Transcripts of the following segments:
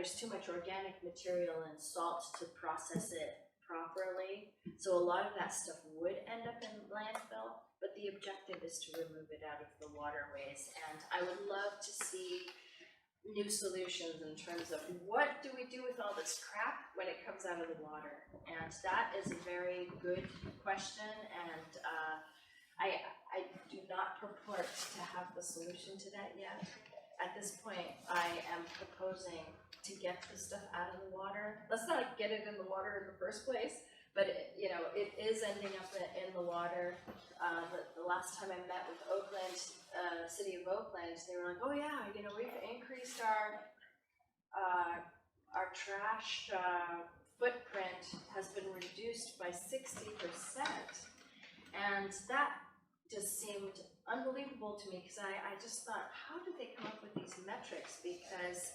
there's too much organic material and salt to process it properly. So a lot of that stuff would end up in landfill, but the objective is to remove it out of the waterways. And I would love to see new solutions in terms of what do we do with all this crap when it comes out of the water. And that is a very good question, and I do not purport to have the solution to that yet. At this point, I am proposing to get the stuff out of the water. Let's not get it in the water in the first place, but it is ending up in the water. The last time I met with Oakland, City of Oakland, they were like, "Oh yeah, we've increased our trash footprint has been reduced by 60%," and that just seemed unbelievable to me, because I just thought, how did they come up with these metrics? Because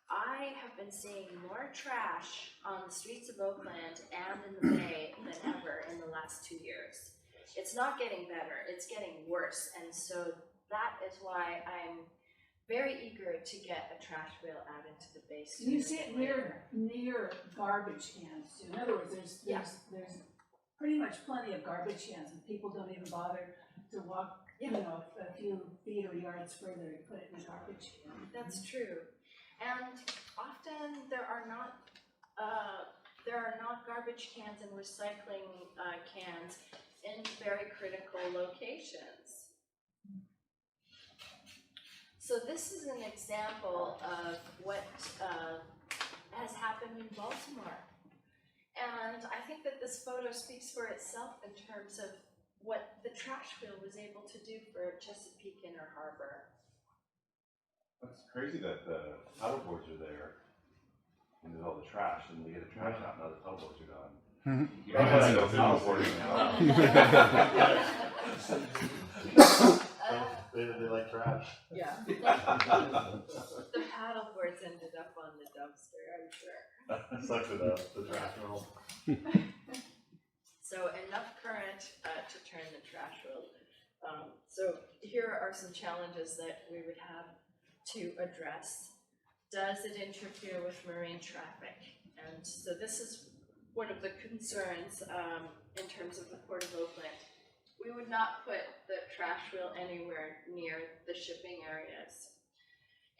I have been seeing more trash on the streets of Oakland and in the Bay than ever in the last 2 years. It's not getting better, it's getting worse, and so that is why I'm very eager to get a trash wheel out into the Bay. You see it near garbage cans too. In other words, there's pretty much plenty of garbage cans, and people don't even bother to walk, a few feet or yards further to put it in a garbage can. That's true, and often there are not garbage cans and recycling cans in very critical locations. So this is an example of what has happened in Baltimore. And I think that this photo speaks for itself in terms of what the trash wheel was able to do for Chesapeake Inner Harbor. It's crazy that the paddleboards are there and there's all the trash, and they get the trash out, now the paddleboards are gone. You don't want to go paddleboarding now. They like trash. Yeah. The paddleboards ended up on the dumpster, I'm sure. Sucks it up, the trash roll. So enough current to turn the trash wheel. So here are some challenges that we would have to address. Does it interfere with marine traffic? And so this is one of the concerns in terms of the Port of Oakland. We would not put the trash wheel anywhere near the shipping areas.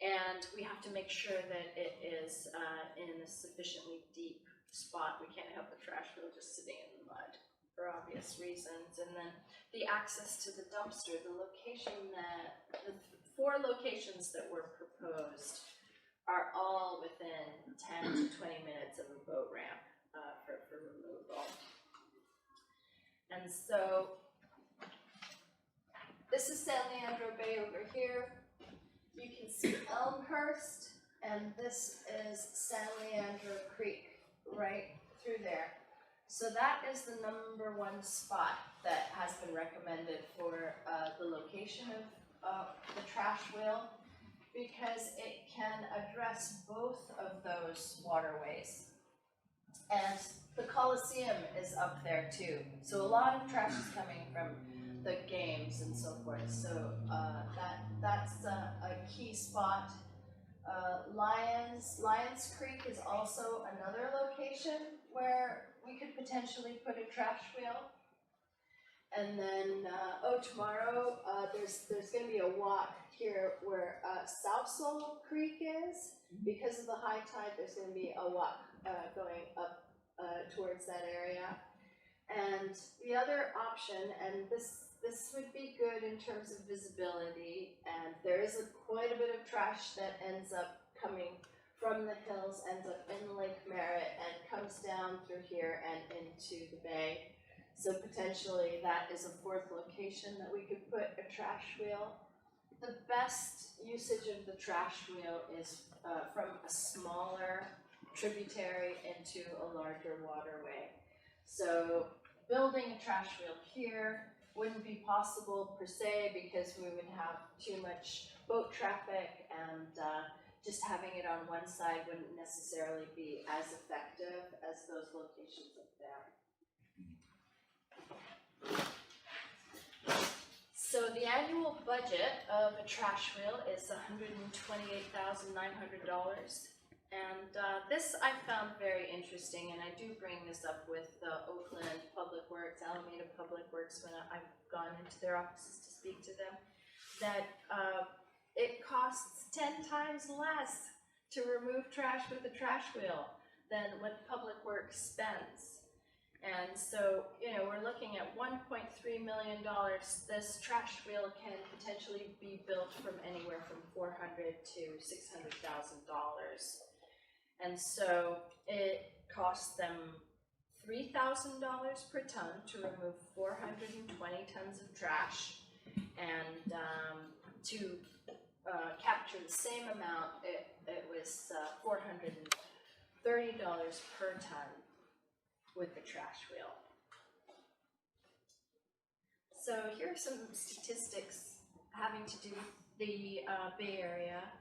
And we have to make sure that it is in a sufficiently deep spot. We can't have the trash wheel just sitting in the mud for obvious reasons. And then the access to the dumpster, the 4 locations that were proposed are all within 10 to 20 minutes of a boat ramp for removal. And so this is San Leandro Bay over here. You can see Elmhurst, and this is San Leandro Creek right through there. So that is the #1 spot that has been recommended for the location of the trash wheel, because it can address both of those waterways. And the Coliseum is up there too. So a lot of trash is coming from the games and so forth. So that's a key spot. Lions Creek is also another location where we could potentially put a trash wheel. And then, tomorrow there's going to be a walk here where South Solo Creek is. Because of the high tide, there's going to be a walk going up towards that area. And the other option, and this would be good in terms of visibility, and there is quite a bit of trash that ends up coming from the hills, ends up in Lake Merritt, and comes down through here and into the bay. So potentially that is a 4th location that we could put a trash wheel. The best usage of the trash wheel is from a smaller tributary into a larger waterway. So building a trash wheel here wouldn't be possible per se, because we would have too much boat traffic, and just having it on one side wouldn't necessarily be as effective as those locations up there. So the annual budget of a trash wheel is $128,900, And this I found very interesting, and I do bring this up with Oakland Public Works, Alameda Public Works, when I've gone into their offices to speak to them, that it costs 10 times less to remove trash with a trash wheel than what Public Works spends. And so, you know, we're looking at $1.3 million. This trash wheel can potentially be built from anywhere from $400,000 to $600,000. And so it costs them $3,000 per ton to remove 420 tons of trash, and to capture the same amount, it was $430 per ton with the trash wheel. So here are some statistics having to do with the Bay Area.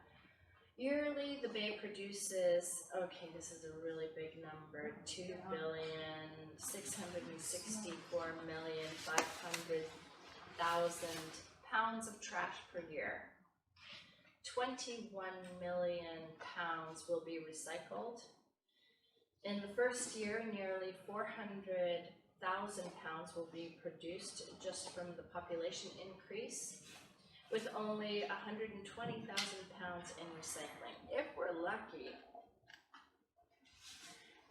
Yearly, the Bay produces, okay, this is a really big number, 2,664,500,000 pounds of trash per year. 21 million pounds will be recycled. In the first year, nearly 400,000 pounds will be produced just from the population increase, with only 120,000 pounds in recycling, if we're lucky.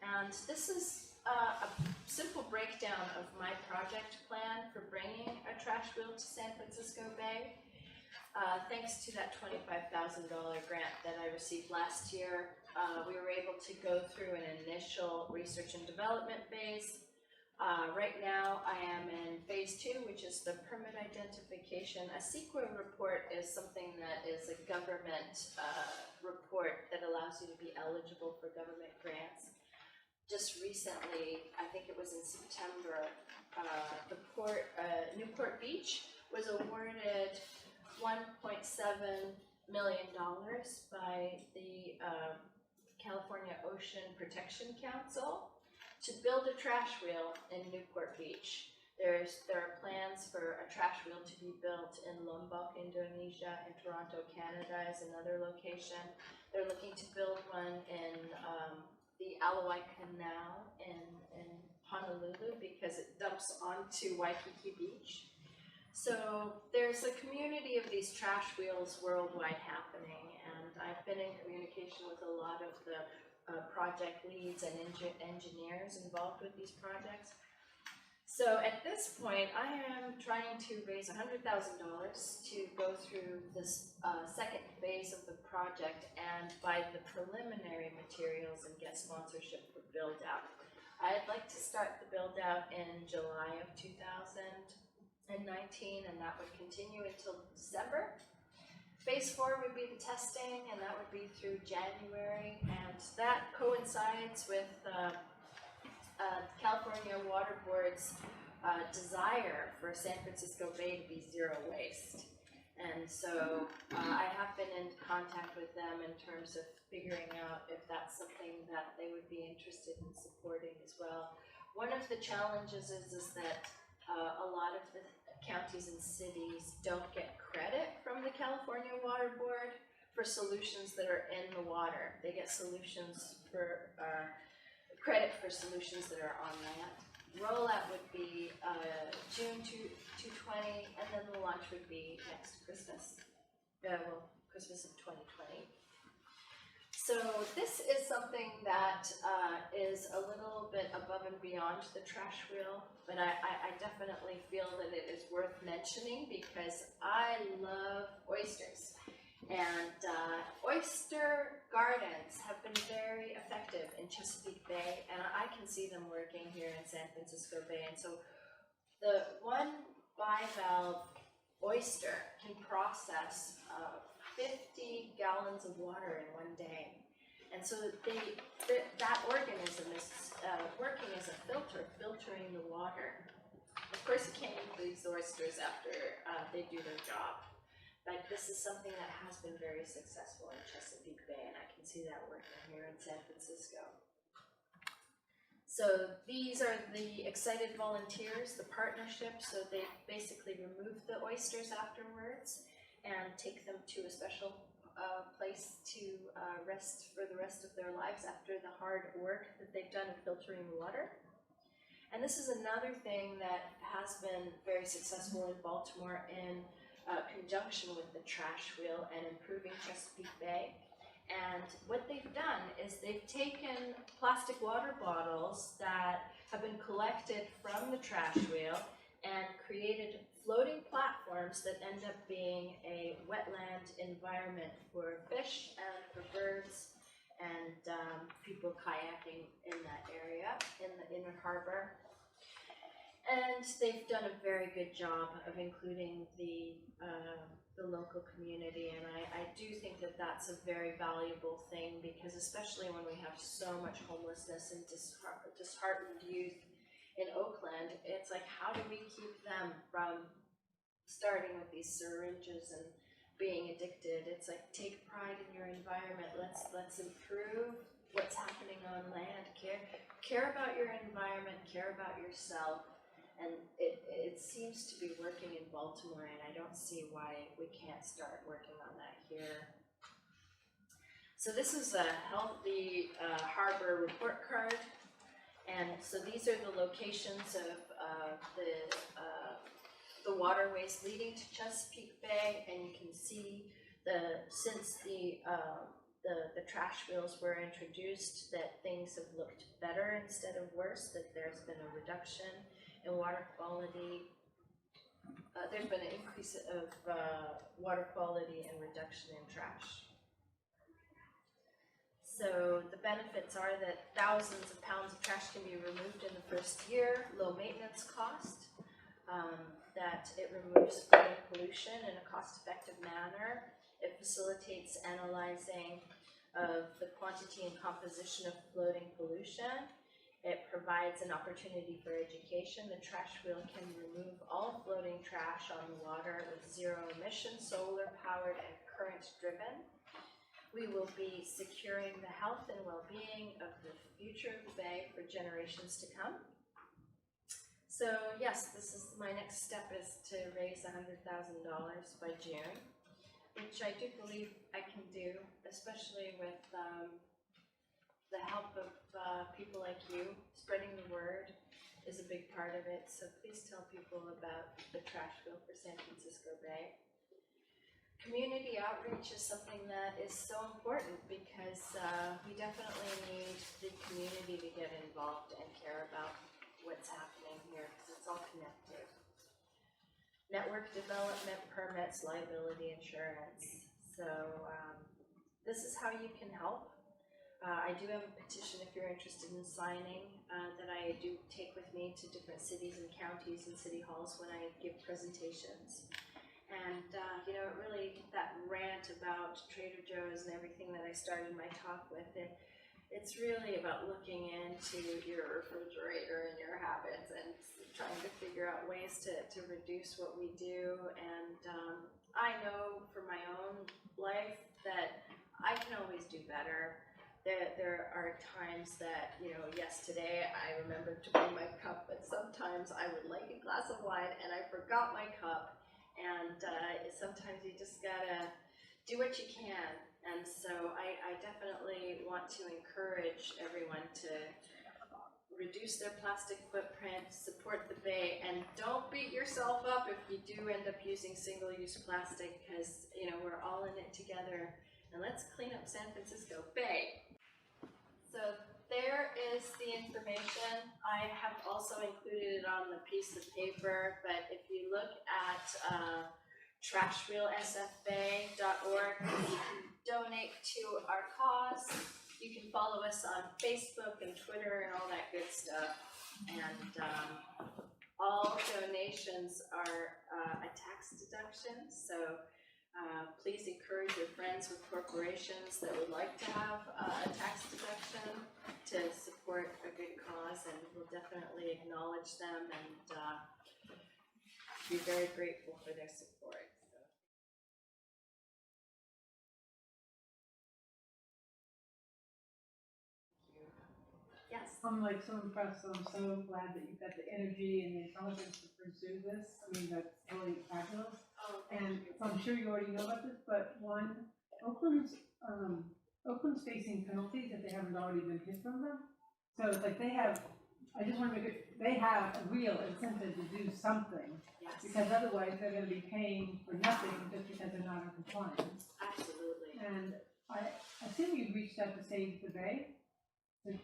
And this is a simple breakdown of my project plan for bringing a trash wheel to San Francisco Bay. Thanks to that $25,000 grant that I received last year, we were able to go through an initial research and development phase. Right now, I am in phase 2, which is the permit identification. A CEQA report is something that is a government report that allows you to be eligible for government grants. Just recently, I think it was in September, the Newport Beach was awarded $1.7 million by the California Ocean Protection Council to build a trash wheel in Newport Beach. There are plans for a trash wheel to be built in Lombok, Indonesia, and Toronto, Canada is another location. They're looking to build one in the Alawai Canal in Honolulu because it dumps onto Waikiki Beach. So there's a community of these trash wheels worldwide happening, and I've been in communication with a lot of the project leads and engineers involved with these projects. So at this point, I am trying to raise $100,000 to go through this second phase of the project and buy the preliminary materials and get sponsorship for build out. I'd like to start the build out in July of 2019, and that would continue until December. Phase 4 would be the testing, and that would be through January, and that coincides with California Water Board's desire for San Francisco Bay to be zero waste. And so I have been in contact with them in terms of figuring out if that's something that they would be interested in supporting as well. One of the challenges is that a lot of the counties and cities don't get credit from the California Water Board for solutions that are in the water. They get solutions for credit for solutions that are on land. Rollout would be June 2020, and then the launch would be next Christmas. Well, Christmas of 2020. So this is something that is a little bit above and beyond the trash wheel, but I definitely feel that it is worth mentioning because I love oysters. And oyster gardens have been very effective in Chesapeake Bay, and I can see them working here in San Francisco Bay. And so the one bivalve oyster can process 50 gallons of water in one day. And so that organism is working as a filter, filtering the water. Of course, you can't eat these oysters after they do their job. But this is something that has been very successful in Chesapeake Bay, and I can see that working here in San Francisco. So these are the excited volunteers, the partnership. So they basically remove the oysters afterwards and take them to a special a place to rest for the rest of their lives after the hard work that they've done in filtering water. And this is another thing that has been very successful in Baltimore in conjunction with the trash wheel and improving Chesapeake Bay. And what they've done is they've taken plastic water bottles that have been collected from the trash wheel and created floating platforms that end up being a wetland environment for fish and for birds and people kayaking in that area, in the inner harbor. And they've done a very good job of including the local community, and I do think that that's a very valuable thing, because especially when we have so much homelessness and disheartened youth in Oakland, it's like, how do we keep them from starting with these syringes and being addicted? It's like, take pride in your environment. Let's improve what's happening on land. Care about your environment. Care about yourself. And it seems to be working in Baltimore, and I don't see why we can't start working on that here. So this is a healthy harbor report card. And so these are the locations of the waterways leading to Chesapeake Bay, and you can see since the trash wheels were introduced, that things have looked better instead of worse, that there's been a reduction in water quality. There's been an increase of water quality and reduction in trash. So the benefits are that thousands of pounds of trash can be removed in the first year, low maintenance cost, that it removes floating pollution in a cost-effective manner. It facilitates analyzing of the quantity and composition of floating pollution. It provides an opportunity for education. The trash wheel can remove all floating trash on the water with zero emission, solar powered and current driven. We will be securing the health and well-being of the future of the Bay for generations to come. So yes, this is my next step, is to raise $100,000 by June, which I do believe I can do, especially with the help of people like you. Spreading the word is a big part of it, so please tell people about the trash wheel for San Francisco Bay. Community outreach is something that is so important, because we definitely need the community to get involved and care about what's happening here, because it's all connected. Network development, permits, liability insurance. So this is how you can help. I do have a petition, if you're interested in signing, that I do take with me to different cities and counties and city halls when I give presentations. And you know, really, that rant about Trader Joe's and everything that I started my talk with, it's really about looking into your refrigerator and your habits and trying to figure out ways to reduce what we do. And I know from my own life that I can always do better. There are times that, you know, yes, today I remembered to bring my cup, but sometimes I would like a glass of wine and I forgot my cup. And sometimes you just gotta do what you can. And so I definitely want to encourage everyone to reduce their plastic footprint, support the Bay, and don't beat yourself up if you do end up using single-use plastic, because, you know, we're all in it together. And let's clean up San Francisco Bay. So there is the information. I have also included it on the piece of paper, but if you look at trashwheelsfbay.org, you can donate to our cause. You can follow us on Facebook and Twitter and all that good stuff. And all donations are a tax deduction, so please encourage your friends with corporations that would like to have a tax deduction to support a good cause, and we'll definitely acknowledge them and be very grateful for their support. So. Yes. I'm like so impressed. I'm so glad that you've got the energy and the intelligence to pursue this. I mean, that's really fabulous. Oh, and so I'm sure you already know about this, but one, Oakland's facing penalties if they haven't already been hit from them. So it's like they have, I just want to make it, they have a real incentive to do something, Yes, because otherwise they're gonna be paying for nothing just because they're not in compliance. absolutely. And I assume you've reached out to Save the Bay? Yes.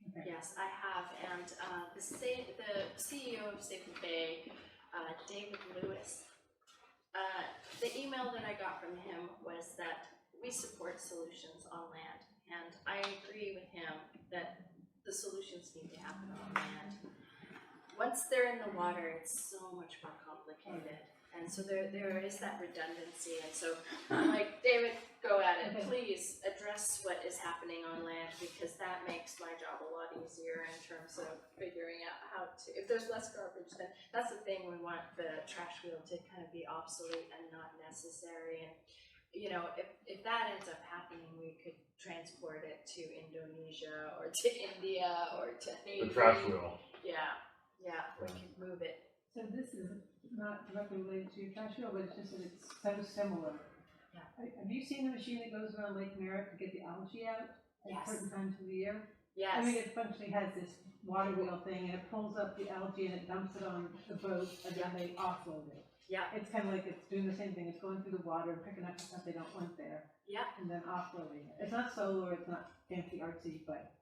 Okay. Yes, I have, and the CEO of Save the Bay, David Lewis, the email that I got from him was that we support solutions on land, and I agree with him that the solutions need to happen on land. Once they're in the water, it's so much more complicated, and so there is that redundancy, and so I'm like, David, go at it, Okay. please address what is happening on land, because that makes my job a lot easier in terms of figuring out how to, if there's less garbage, then that's the thing, we want the trash wheel to kind of be obsolete and not necessary, and you know, if that ends up happening, we could transport it to Indonesia or to India or to Haiti. The trash wheel. Yeah, we could move it. So this is not directly related to your trash wheel, but it's just that it's so similar. Yeah. Have you seen the machine that goes around Lake Merritt to get the algae out at Yes. certain times of the year? Yes. I mean, it functionally has this water wheel thing, and it pulls up the algae and it dumps it on the boat, and then they offload it. Yeah. It's kind of like it's doing the same thing. It's going through the water and picking up the stuff they don't want there. Yeah. And then offloading it. It's not solar, it's not fancy artsy, but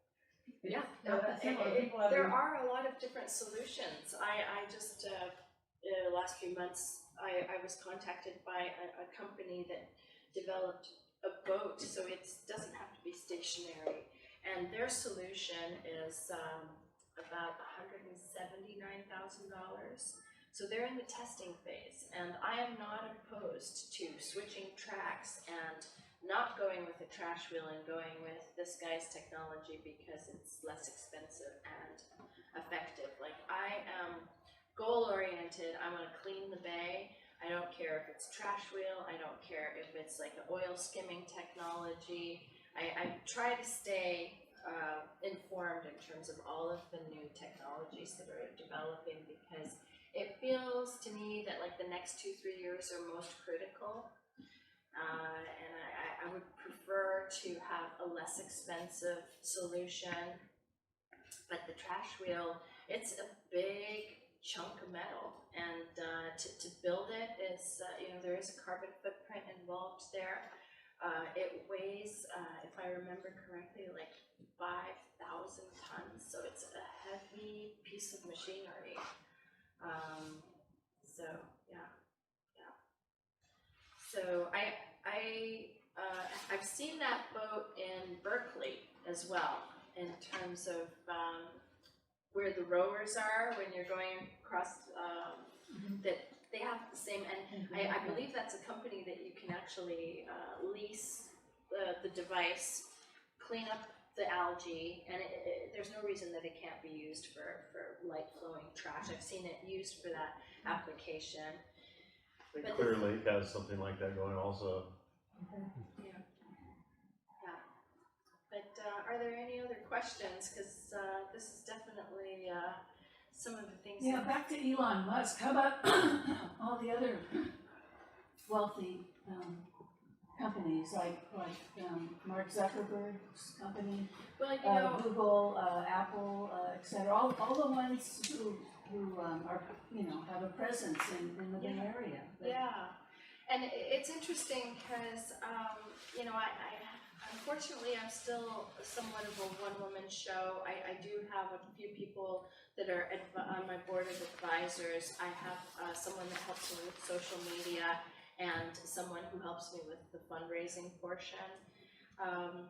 it's, Yeah, it's similar. People have there their- are a lot of different solutions. I just, the last few months, I was contacted by a company that developed a boat, so it doesn't have to be stationary. And their solution is about $179,000. So they're in the testing phase, and I am not opposed to switching tracks and not going with a trash wheel and going with this guy's technology because it's less expensive and effective. Like, I am goal oriented, I want to clean the bay. I don't care if it's trash wheel, I don't care if it's like an oil skimming technology. I try to stay informed in terms of all of the new technologies that are developing, because it feels to me that like the next 2-3 years are most critical, and I would prefer to have a less expensive solution. But the trash wheel, it's a big chunk of metal, and to build it is, you know, there is a carbon footprint involved there. It weighs, if I remember correctly, like 5,000 tons, so it's a heavy piece of machinery. So yeah. So I've seen that boat in Berkeley as well, in terms of where the rowers are when you're going across. That they have the same, and I believe that's a company that you can actually lease the device, clean up the algae, and there's no reason that it can't be used for light flowing trash. I've seen it used for that application. I think Clear Lake has something like that going also. Yeah. But are there any other questions? Because this is definitely some of the things. Yeah, back to Elon Musk. How about all the other wealthy companies, like Mark Zuckerberg's company, Well, you know, Google, Apple, etc. All the ones who are, you know, have a presence in the Bay Area. yeah, and it's interesting because you know, I unfortunately I'm still somewhat of a one-woman show. I do have a few people that are on my board of advisors. I have someone that helps me with social media, and someone who helps me with the fundraising portion.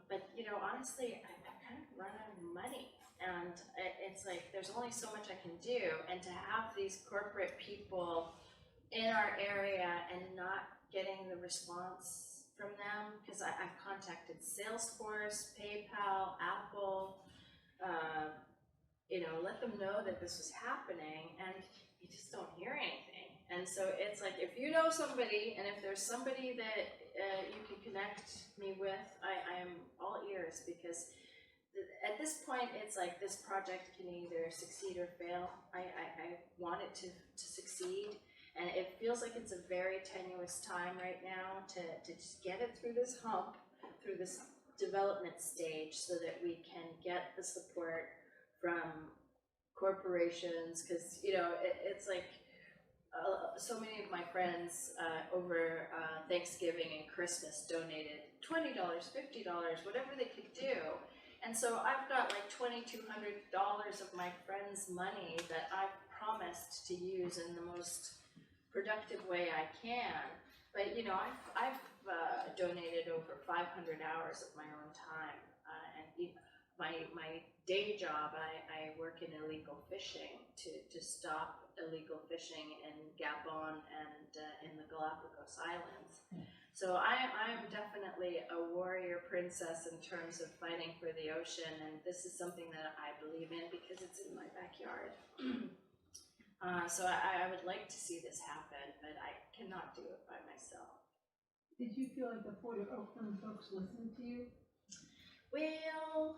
But you know, honestly, I kind of run out of money, and it's like there's only so much I can do, and to have these corporate people in our area and not getting the response from them, because I've contacted Salesforce, PayPal, Apple, you know, let them know that this was happening, and you just don't hear anything. And so it's like, if you know somebody, and if there's somebody that you can connect me with, I am all ears, because at this point, it's like this project can either succeed or fail. I want it to succeed, And it feels like it's a very tenuous time right now to just get it through this hump, through this development stage, so that we can get the support from corporations, because it's like so many of my friends over Thanksgiving and Christmas donated $20, $50, whatever they could do. And so I've got like $2,200 of my friends' money that I've promised to use in the most productive way I can. But I've donated over 500 hours of my own time, and my day job, I work in illegal fishing to stop illegal fishing in Gabon and in the Galapagos Islands. So I'm definitely a warrior princess in terms of fighting for the ocean, and this is something that I believe in because it's in my backyard. So I would like to see this happen, but I cannot do it by myself. Did you feel like the Port of Oakland folks listened to you? Well,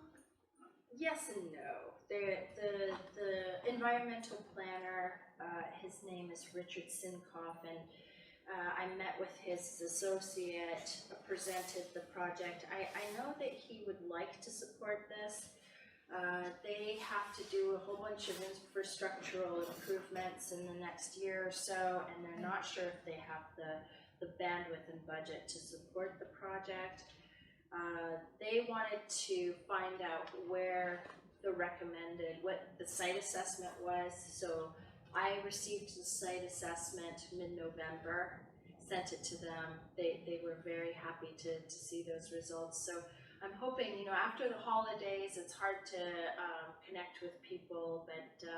yes and no. The environmental planner, his name is Richard Sinkoff, and I met with his associate, presented the project. I know that he would like to support this. They have to do a whole bunch of infrastructural improvements in the next year or so, and they're not sure if they have the bandwidth and budget to support the project. They wanted to find out where what the site assessment was. So I received the site assessment mid-November, sent it to them. They were very happy to see those results. So I'm hoping, after the holidays, it's hard to connect with people, but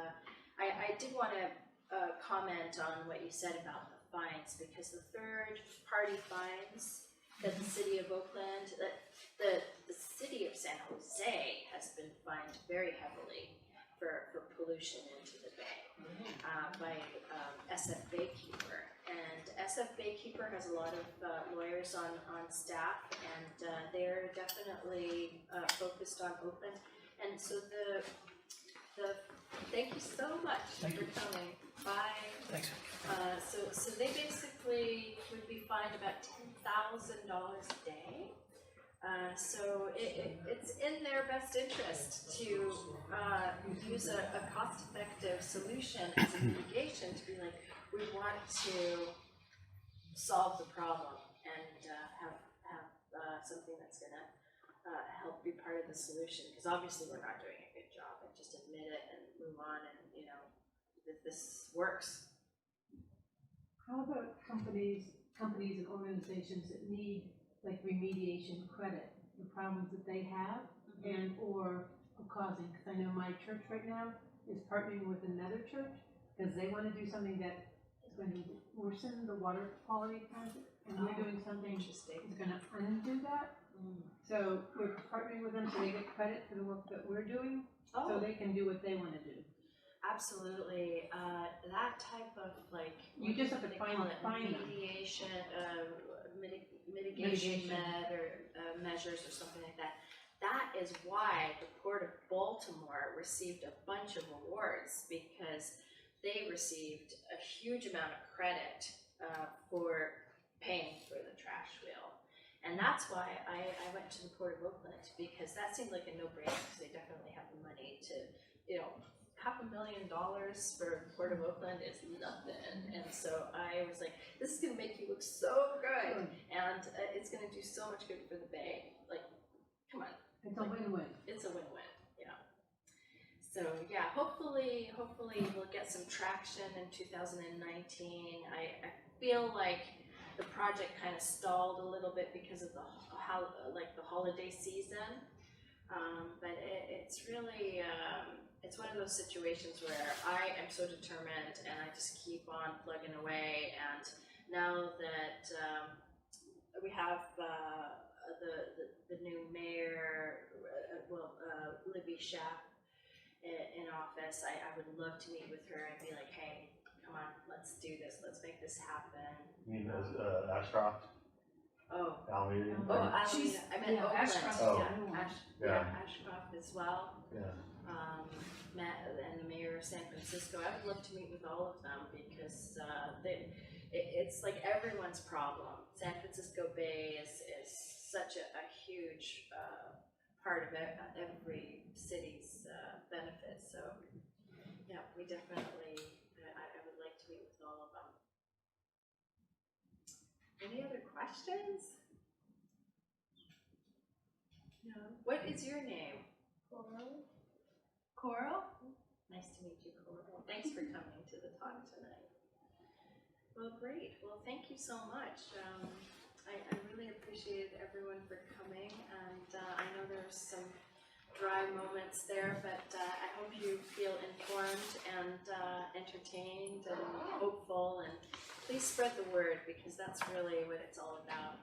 I did want to comment on what you said about the fines, because the third-party fines that the city of Oakland, the city of San Jose has been fined very heavily for pollution into the bay by SF Baykeeper. And SF Baykeeper has a lot of lawyers on staff, and they're definitely focused on Oakland. And so thank you so much for coming. Bye. Thanks. So they basically would be fined about $10,000 a day. So it's in their best interest to use a cost-effective solution as a mitigation, to be like, we want to solve the problem and have something that's going to help be part of the solution, because obviously we're not doing a good job, and just admit it and move on, and this works. How about companies and organizations that need like remediation credit, the problems that they have and or are causing? Because I know my church right now is partnering with another church because they want to do something that is going to worsen the water quality content, and we're doing something that's going to undo that. So we're partnering with them so they get credit for the work that we're doing, so they can do what they want to do. Absolutely. That type of You just have to find mediation, mitigation measures or something like that. That is why the Port of Baltimore received a bunch of awards, because they received a huge amount of credit for paying for the trash wheel. And that's why I went to the Port of Oakland, because that seemed like a no-brainer, because they definitely have the money to, $500,000 for the Port of Oakland is nothing. And so I was like, this is going to make you look so good, and it's going to do so much good for the Bay. Like, come on. It's a win-win. It's a win-win, yeah. So yeah, hopefully we'll get some traction in 2019. I feel like the project kind of stalled a little bit because of the holiday season, but it's really it's one of those situations where I am so determined, and I just keep on plugging away. And now that we have the new mayor, Libby Schaap, in office, I would love to meet with her and be like, hey, come on, let's do this, let's make this happen. You mean Ashcroft? Oh, Alameda. She's- I meant yeah, Oakland, Ashcroft's Oh. yeah, Yeah. Ashcroft as well. Yeah. Matt and the mayor of San Francisco, I would love to meet with all of them because it's like everyone's problem. San Francisco Bay is such a huge part of it, every city's benefit. So yeah, we definitely, I would like to meet with all of them. Any other questions? No. What is your name? Coral. Coral? Nice to meet you, Coral. Thanks for coming to the talk tonight. Well, great. Well, thank you so much. I really appreciated everyone for coming, and I know there's some dry moments there, but I hope you feel informed and entertained and hopeful, and please spread the word because that's really what it's all about.